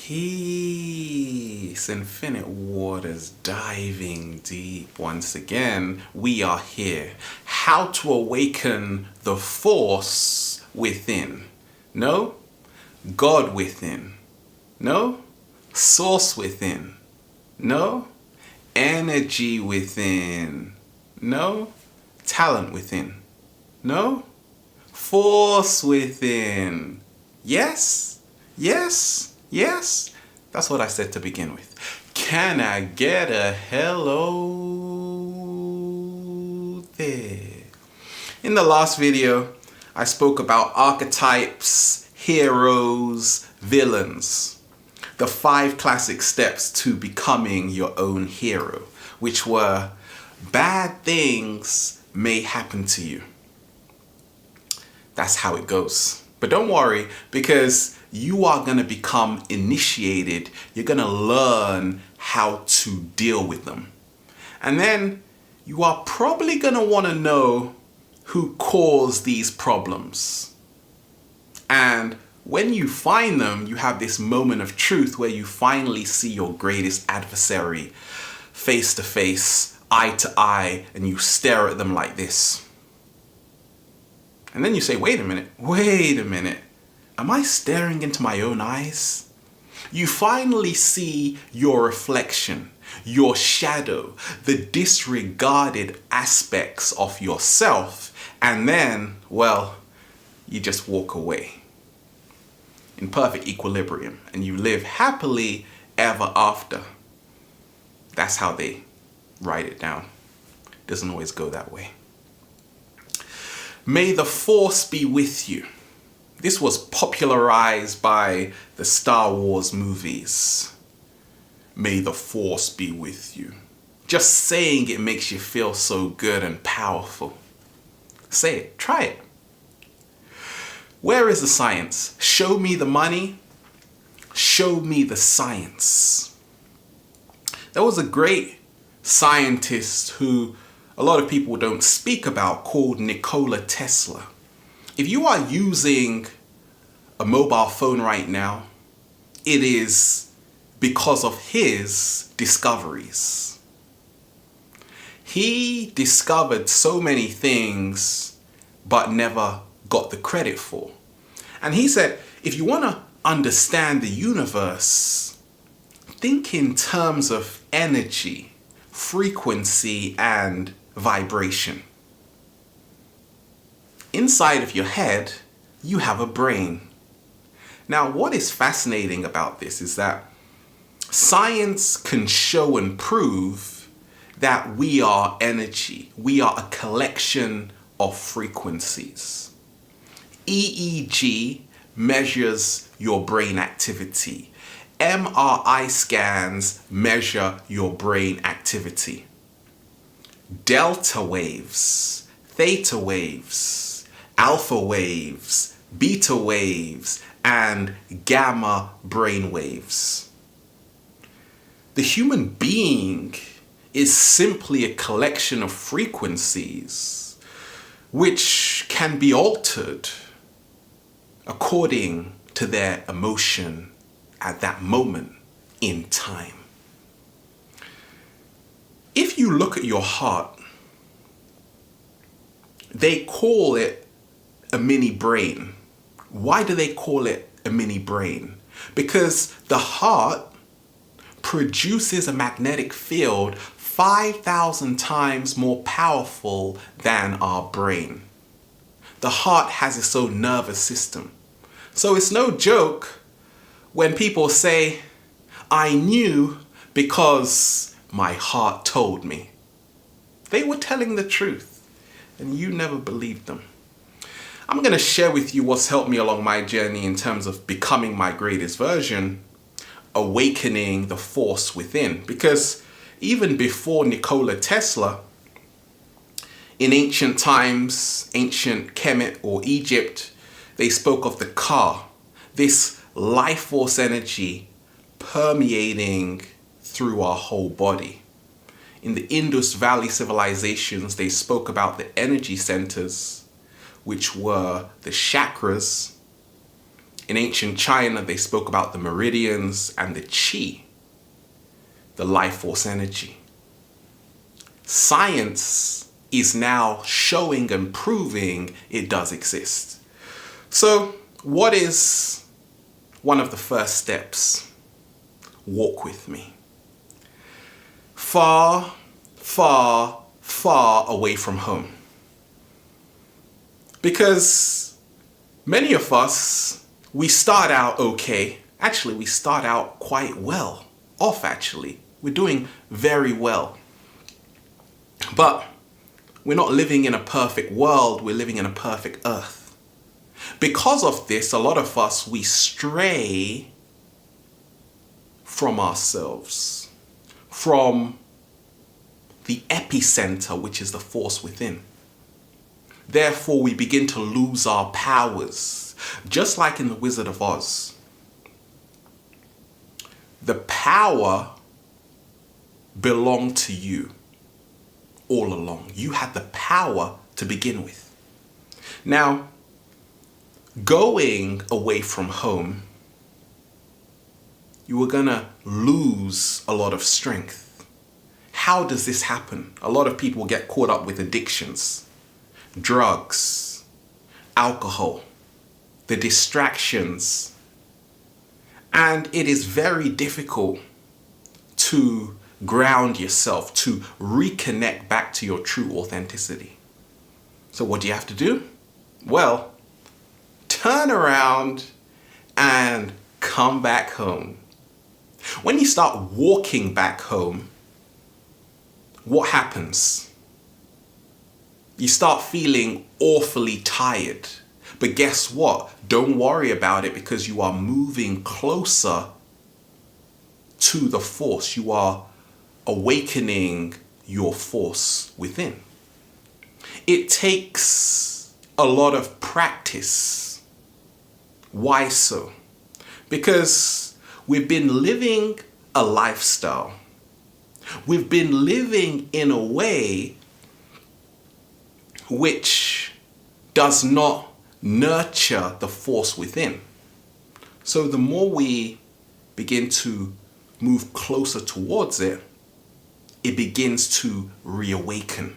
Peace, infinite waters diving deep. Once again, we are here. How to awaken the force within. No, God within. No, source within. No, energy within. No, talent within. No, force within. Yes, yes, yes. That's what I said to begin with. Can I get a hello there? In the last video, I spoke about archetypes, heroes, villains. The 5 classic steps to becoming your own hero, which were bad things may happen to you. That's how it goes. But don't worry, because you are going to become initiated. You're going to learn how to deal with them. And then you are probably going to want to know who caused these problems. And when you find them, you have this moment of truth where you finally see your greatest adversary face to face, eye to eye, and you stare at them like this. And then you say, wait a minute, am I staring into my own eyes? You finally see your reflection, your shadow, the disregarded aspects of yourself, and then, well, you just walk away in perfect equilibrium and you live happily ever after. That's how they write it down. Doesn't always go that way. May the force be with you. This was popularized by the Star Wars movies. May the force be with you. Just saying it makes you feel so good and powerful. Say it, try it. Where is the science? Show me the money. Show me the science. There was a great scientist who a lot of people don't speak about, called Nikola Tesla. If you are using a mobile phone right now, it is because of his discoveries. He discovered so many things, but never got the credit for. And he said, if you want to understand the universe, think in terms of energy, frequency, and vibration. Inside of your head, you have a brain. Now, what is fascinating about this is that science can show and prove that we are energy. We are a collection of frequencies. EEG measures your brain activity. MRI scans measure your brain activity. Delta waves, theta waves, alpha waves, beta waves, and gamma brain waves. The human being is simply a collection of frequencies which can be altered according to their emotion at that moment in time. If you look at your heart, they call it a mini brain. Why do they call it a mini brain? Because the heart produces a magnetic field 5,000 times more powerful than our brain. The heart has its own nervous system. So it's no joke when people say, I knew because my heart told me. They were telling the truth, and you never believed them. I'm going to share with you what's helped me along my journey in terms of becoming my greatest version, awakening the force within. Because even before Nikola Tesla, in ancient times, ancient Kemet or Egypt, they spoke of the Ka, this life force energy permeating through our whole body. In the Indus Valley civilizations, they spoke about the energy centers, which were the chakras, In ancient China, they spoke about the meridians and the qi, the life force energy. Science is now showing and proving it does exist. So, what is one of the first steps? Walk with me. Far, far, far away from home. Because many of us, we start out okay. Actually, we start out quite well off, actually. We're doing very well. But we're not living in a perfect world, we're living in a perfect earth. Because of this, a lot of us, we stray from ourselves, from the epicenter, which is the force within. Therefore, we begin to lose our powers, just like in The Wizard of Oz. The power belonged to you all along. You had the power to begin with. Now, going away from home, you were gonna lose a lot of strength. How does this happen? A lot of people get caught up with addictions, drugs, alcohol, the distractions, and it is very difficult to ground yourself, to reconnect back to your true authenticity. So what do you have to do? Well, turn around and come back home. When you start walking back home, what happens? You start feeling awfully tired. But guess what? Don't worry about it, because you are moving closer to the force. You are awakening your force within. It takes a lot of practice. Why so? Because we've been living a lifestyle. We've been living in a way which does not nurture the force within. So the more we begin to move closer towards it, it begins to reawaken.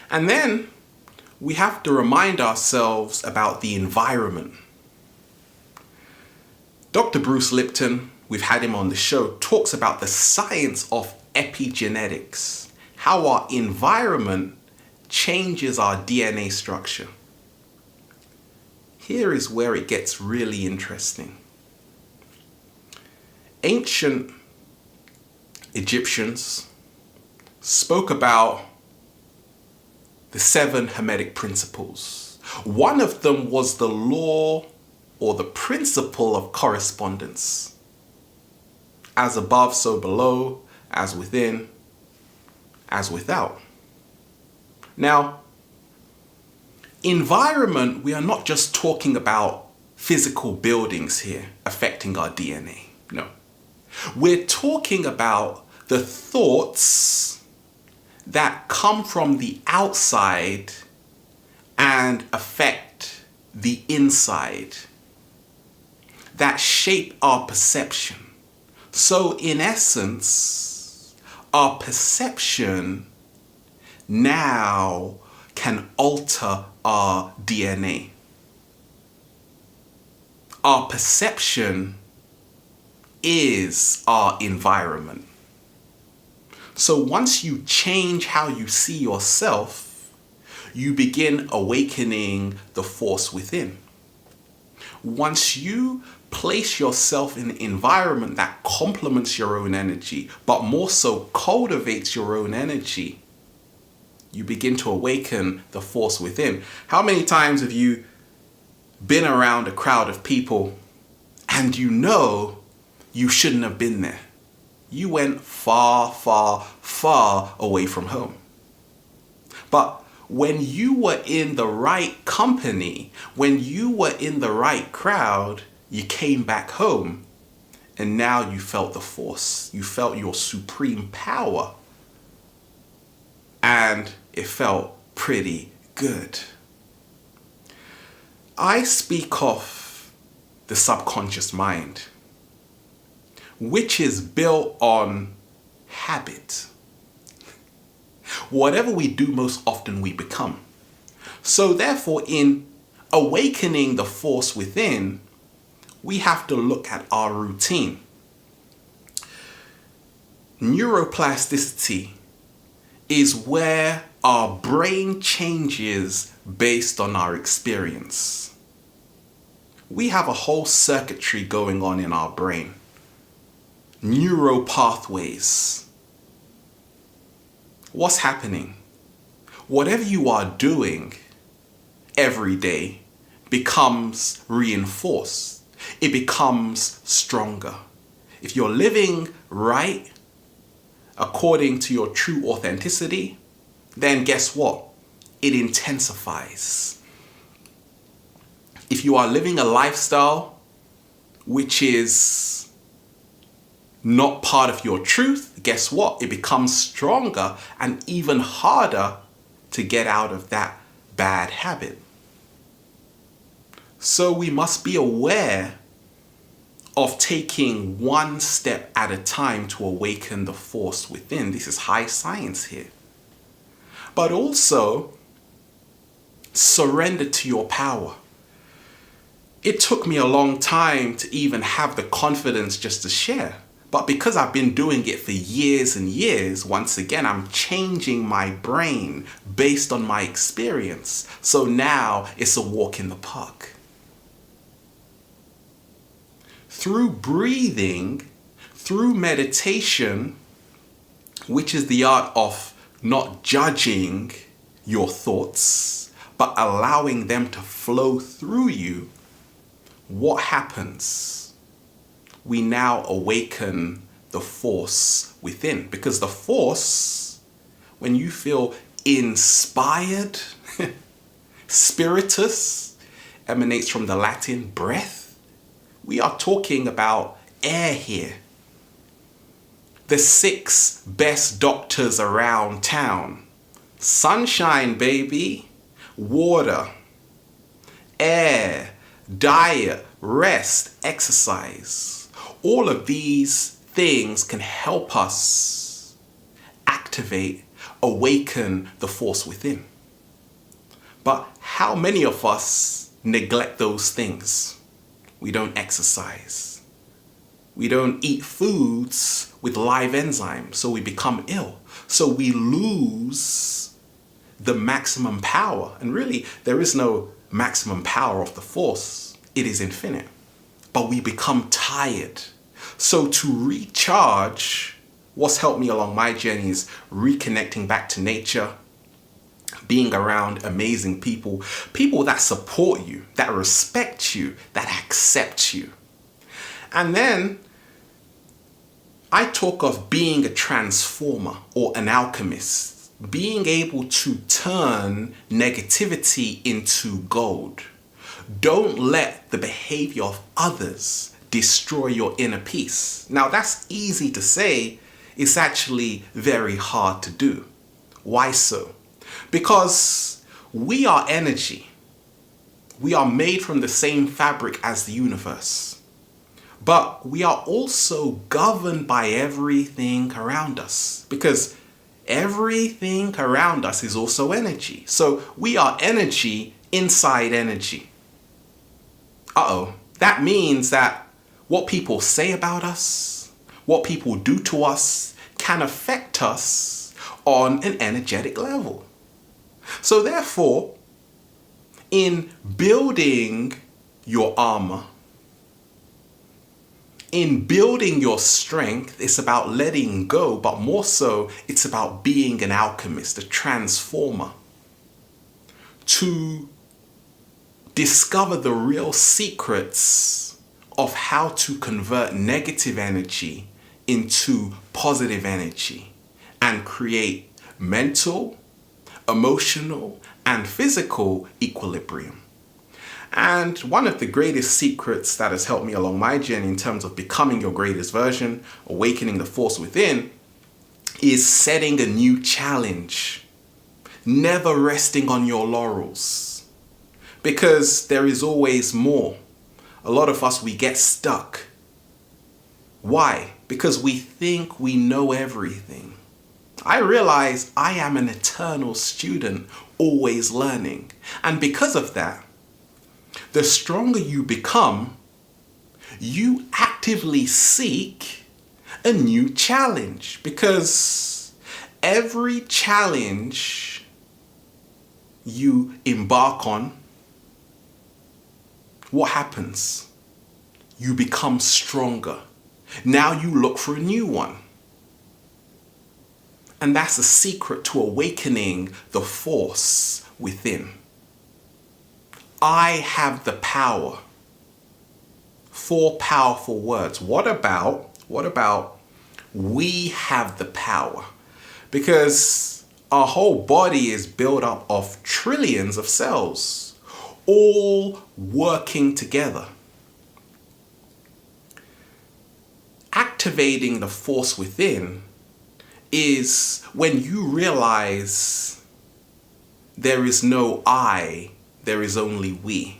And then we have to remind ourselves about the environment. Dr. Bruce Lipton, we've had him on the show, talks about the science of epigenetics, how our environment changes our DNA structure. Here is where it gets really interesting. Ancient Egyptians spoke about the 7 Hermetic principles. One of them was the law or the principle of correspondence. As above, so below, as within, as without. Now, environment, we are not just talking about physical buildings here affecting our DNA. No. We're talking about the thoughts that come from the outside and affect the inside, that shape our perception. So in essence, our perception now can alter our DNA. Our perception is our environment. So once you change how you see yourself, you begin awakening the force within. Once you place yourself in an environment that complements your own energy, but more so cultivates your own energy, you begin to awaken the force within. How many times have you been around a crowd of people and you know you shouldn't have been there? You went far, far, far away from home. But when you were in the right company, when you were in the right crowd, you came back home and now you felt the force. You felt your supreme power. And it felt pretty good. I speak of the subconscious mind, which is built on habit. Whatever we do most often we become. So therefore, in awakening the force within, we have to look at our routine. Neuroplasticity is where our brain changes based on our experience. We have a whole circuitry going on in our brain. Neural pathways. What's happening? Whatever you are doing every day becomes reinforced. It becomes stronger. If you're living right according to your true authenticity, then guess what? It intensifies. If you are living a lifestyle which is not part of your truth, guess what? It becomes stronger and even harder to get out of that bad habit. So we must be aware of taking one step at a time to awaken the force within. This is high science here. But also surrender to your power. It took me a long time to even have the confidence just to share. But because I've been doing it for years and years, once again, I'm changing my brain based on my experience. So now it's a walk in the park. Through breathing, through meditation, which is the art of not judging your thoughts, but allowing them to flow through you, what happens? We now awaken the force within. Because the force, when you feel inspired, spiritus, emanates from the Latin breath. We are talking about air here. The 6 best doctors around town. Sunshine, baby. Water. Air. Diet. Rest. Exercise. All of these things can help us activate, awaken the force within. But how many of us neglect those things? We don't exercise. We don't eat foods with live enzymes, so we become ill. So we lose the maximum power. And really, there is no maximum power of the force. It is infinite. But we become tired. So to recharge, what's helped me along my journey is reconnecting back to nature, being around amazing people, people that support you, that respect you, that accept you. And then I talk of being a transformer or an alchemist, being able to turn negativity into gold. Don't let the behavior of others destroy your inner peace. Now that's easy to say, it's actually very hard to do. Why so? Because we are energy. We are made from the same fabric as the universe. But we are also governed by everything around us. Because everything around us is also energy. So we are energy inside energy. That means that what people say about us, what people do to us, can affect us on an energetic level. So therefore, in building your armor, in building your strength, it's about letting go, but more so, it's about being an alchemist, a transformer, to discover the real secrets of how to convert negative energy into positive energy and create mental, emotional, and physical equilibrium. And one of the greatest secrets that has helped me along my journey in terms of becoming your greatest version, awakening the force within, is setting a new challenge. Never resting on your laurels. Because there is always more. A lot of us, we get stuck. Why? Because we think we know everything. I realize I am an eternal student, always learning. And because of that, the stronger you become, you actively seek a new challenge. Because every challenge you embark on, what happens? You become stronger. Now you look for a new one. And that's the secret to awakening the force within. I have the power. 4 powerful words. What about we have the power? Because our whole body is built up of trillions of cells, all working together. Activating the force within is when you realize there is no I, there is only we.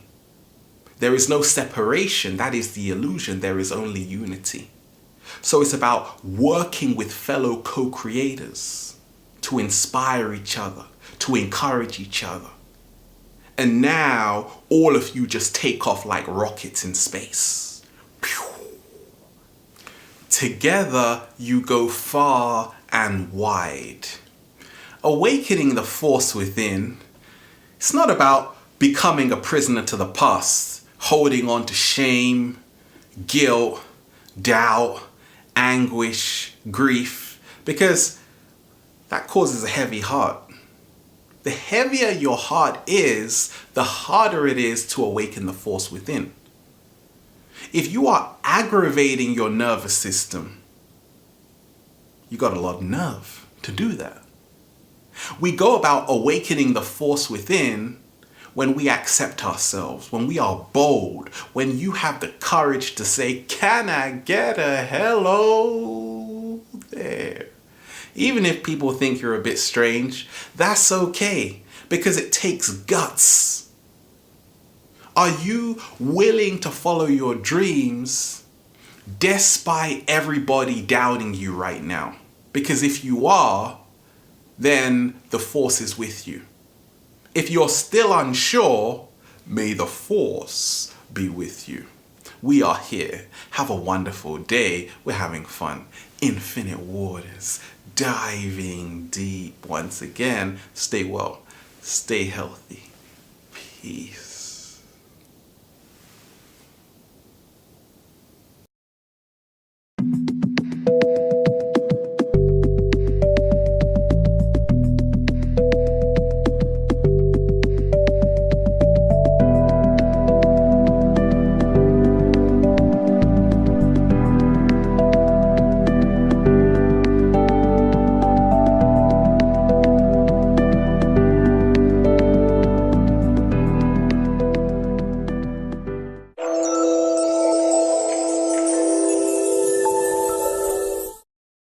There is no separation, that is the illusion, there is only unity. So it's about working with fellow co-creators to inspire each other, to encourage each other. And now all of you just take off like rockets in space. Together you go far and wide. Awakening the force within, it's not about becoming a prisoner to the past, holding on to shame, guilt, doubt, anguish, grief, because that causes a heavy heart. The heavier your heart is, the harder it is to awaken the force within. If you are aggravating your nervous system, you got a lot of nerve to do that. We go about awakening the force within when we accept ourselves, when we are bold, when you have the courage to say, can I get a hello there? Even if people think you're a bit strange, that's okay, because it takes guts. Are you willing to follow your dreams despite everybody doubting you right now? Because if you are, then the force is with you. If you're still unsure, may the force be with you. We are here. Have a wonderful day. We're having fun. Infinite waters, diving deep. Once again, stay well, stay healthy. Peace.